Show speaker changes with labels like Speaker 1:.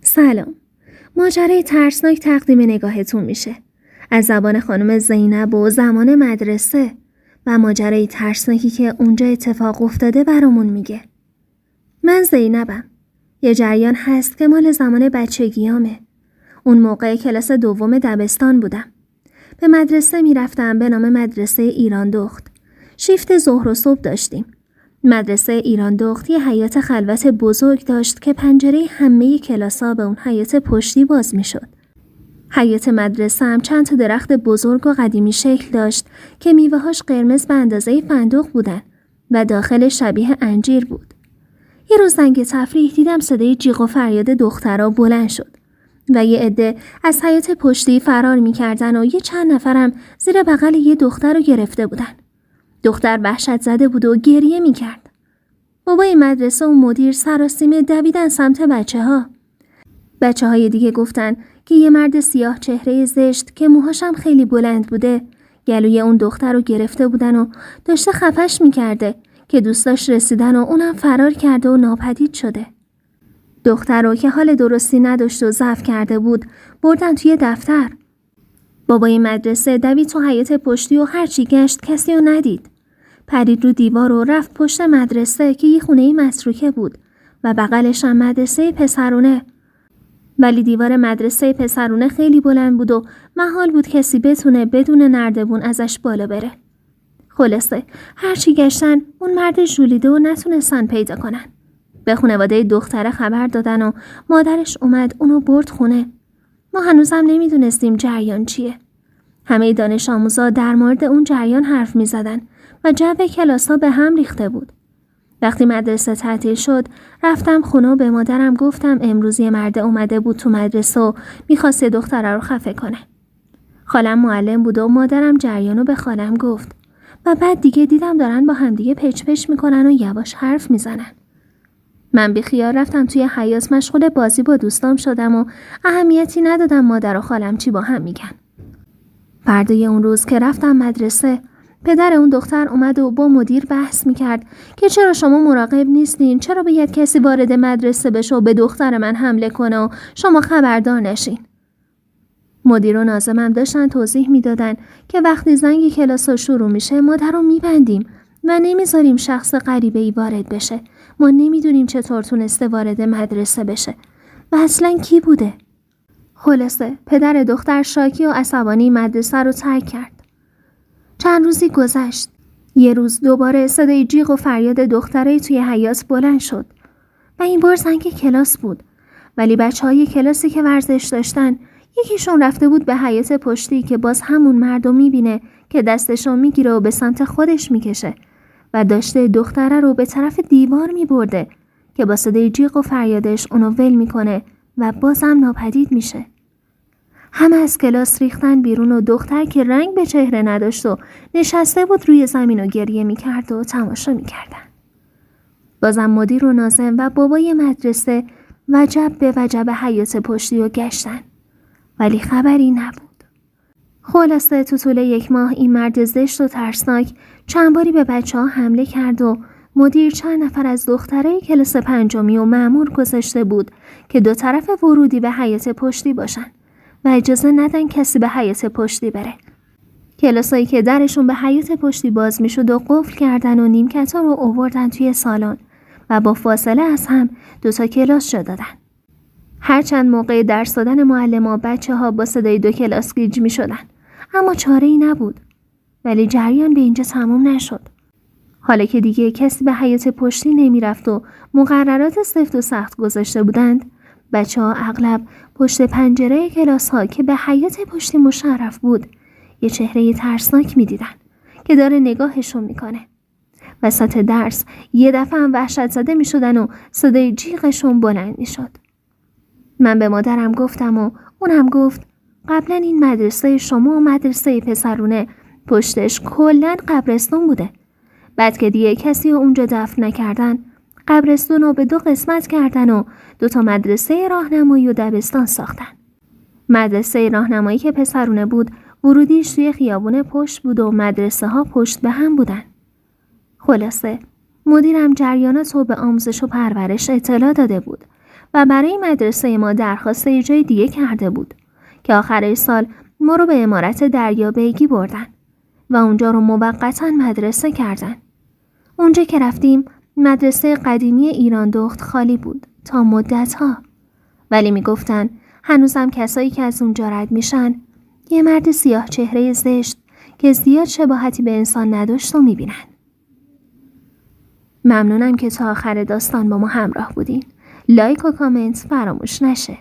Speaker 1: سلام. ماجرای ترسناک تقدیم نگاهتون میشه. از زبان خانم زینب و زمان مدرسه و ماجرای ترسناکی که اونجا اتفاق افتاده برامون میگه. من زینبم. یه جریان هست که مال زمان بچگیامه. اون موقع کلاس دوم دبستان بودم. به مدرسه میرفتم به نام مدرسه ایران دخت. شیفت ظهر و صبح داشتیم. مدرسه ایران دخت یه حیاط خلوت بزرگ داشت که پنجره همه کلاس‌ها به اون حیاط پشتی باز میشد. حیاط مدرسه هم چند تا درخت بزرگ و قدیمی شکل داشت که میوه‌هاش قرمز به اندازه فندق بودن و داخل شبیه انجیر بود. یه روز زنگ تفریح دیدم صدای جیغ و فریاد دخترها بلند شد و یه عده از حیاط پشتی فرار می‌کردن و یه چند نفرم زیر بغل یه دختر رو گرفته بودن. دختر وحشت زده بود و گریه می‌کرد. بابای مدرسه و مدیر سراسیمه دویدن سمت بچه‌های دیگه گفتن که یه مرد سیاه چهره زشت که موهاشم خیلی بلند بوده گلوی اون دختر رو گرفته بودن و داشته خفش می‌کرده که دوستاش رسیدن و اونم فرار کرده و ناپدید شده. دختر رو که حال درستی نداشت و ضعف کرده بود بردن توی دفتر. بابای مدرسه دوید تو حیاط پشتی و هرچی گشت کسی رو ندید. پرید رو دیوار و رفت پشت مدرسه که یه خونه متروکه بود و بغلش هم مدرسه پسرونه. ولی دیوار مدرسه پسرونه خیلی بلند بود و محال بود کسی بتونه بدون نردبون ازش بالا بره. خلاصه هرچی گشتن اون مرد ژولیده و نتونستن پیدا کنن. به خانواده دختره خبر دادن و مادرش اومد اونو برد خونه. ما هنوزم نمیدونستیم جریان چیه. همه دانش آموزا در مورد اون جریان حرف می زدن و جو کلاس ها به هم ریخته بود. وقتی مدرسه تعطیل شد رفتم خونه و به مادرم گفتم امروز یه مرد اومده بود تو مدرسه و میخواست دختره رو خفه کنه. خالم معلم بود و مادرم جریانو به خالم گفت و بعد دیگه دیدم دارن با هم دیگه پچ پچ میکنن و یواش حرف میزنن. من بی خیال رفتم توی حیاط مشغول بازی با دوستام شدم و اهمیتی ندادم مادر و خالم چی با هم میگن. فردای اون روز که رفتم مدرسه پدر اون دختر اومد و با مدیر بحث میکرد که چرا شما مراقب نیستین، چرا باید کسی وارد مدرسه بشه و به دختر من حمله کنه و شما خبردار نشین. مدیر و ناظمم داشتن توضیح میدادن که وقتی زنگ کلاس شروع میشه ما در رو میبندیم و نمیذاریم شخص غریبه‌ای وارد بشه. ما نمیدونیم چطور تونسته وارد مدرسه بشه و اصلا کی بوده. خلاصه پدر دختر شاکی و عصبانی مدرسه رو ترک کرد. چند روزی گذشت. یه روز دوباره صدای جیغ و فریاد دختره توی حیاط بلند شد و این بار زنگ کلاس بود. ولی بچه‌های کلاسی که ورزش داشتن یکیشون رفته بود به حیاط پشتی که باز همون مردو میبینه که دستشو میگیره و به سمت خودش میکشه و داشته دختره رو به طرف دیوار میبرده که با صدای جیغ و فریادش اونو ول میکنه و بازم ناپدید میشه. همه از کلاس ریختن بیرون و دختر که رنگ به چهره نداشت و نشسته بود روی زمین و گریه میکرد و تماشا میکردن. بازم مدیر و ناظم و بابای مدرسه وجب به وجب حیاط پشتی و گشتن ولی خبری نبود. خلاصه تو طول 1 ماه این مرد زشت و ترسناک چند باری به بچه‌ها حمله کرد و مدیر چند نفر از دخترای کلاس 5 و مأمور گذاشته بود که 2 طرف ورودی به حیاط پشتی باشن و اجازه ندن کسی به حیاط پشتی بره. کلاسایی که درشون به حیاط پشتی باز میشد و قفل کردن و نیمکت‌ها رو آوردن توی سالن و با فاصله از هم 2 تا کلاس جا دادن. هرچند موقع درس دادن معلم‌ها بچه‌ها با صدای 2 کلاس گیج می‌شدن اما چاره‌ای نبود. ولی جریان به اینجا تموم نشد. حالا که دیگه کسی به حیاط پشتی نمی‌رفت و مقررات سفت و سخت گذاشته بودند، بچه‌ها اغلب پشت پنجره کلاس‌ها که به حیاط پشتی مشرف بود یه چهره ترسناک می‌دیدن که داره نگاهشون می‌کنه. وسط درس یه دفعه هم وحشت زده می‌شدن و صدای جیغشون بلند می‌شد. من به مادرم گفتم و اونم گفت قبلا این مدرسه شما و مدرسه پسرونه پشتش کلاً قبرستون بوده. بعد که دیگه کسی رو اونجا دفن نکردن قبرستون رو به 2 قسمت کردن و 2 تا مدرسه راهنمایی و دبستان ساختن. مدرسه راهنمایی که پسرونه بود ورودیش توی خیابون پشت بود و مدرسه ها پشت به هم بودن. خلاصه مدیرم جریانات رو به آموزش و پرورش اطلاع داده بود و برای مدرسه ما درخواست یه جای دیگه کرده بود که آخر سال ما رو به عمارت دریابیگی بردن و اونجا رو موقتاً مدرسه کردن. اونجا که رفتیم مدرسه قدیمی ایران دخت خالی بود تا مدت‌ها، ولی میگفتن هنوزم کسایی که از اونجا رد میشن یه مرد سیاه چهره زشت که زیاد شباهتی به انسان نداشت و میبینن. ممنونم که تا آخر داستان با ما همراه بودین. لایک و کامنت فراموش نشه.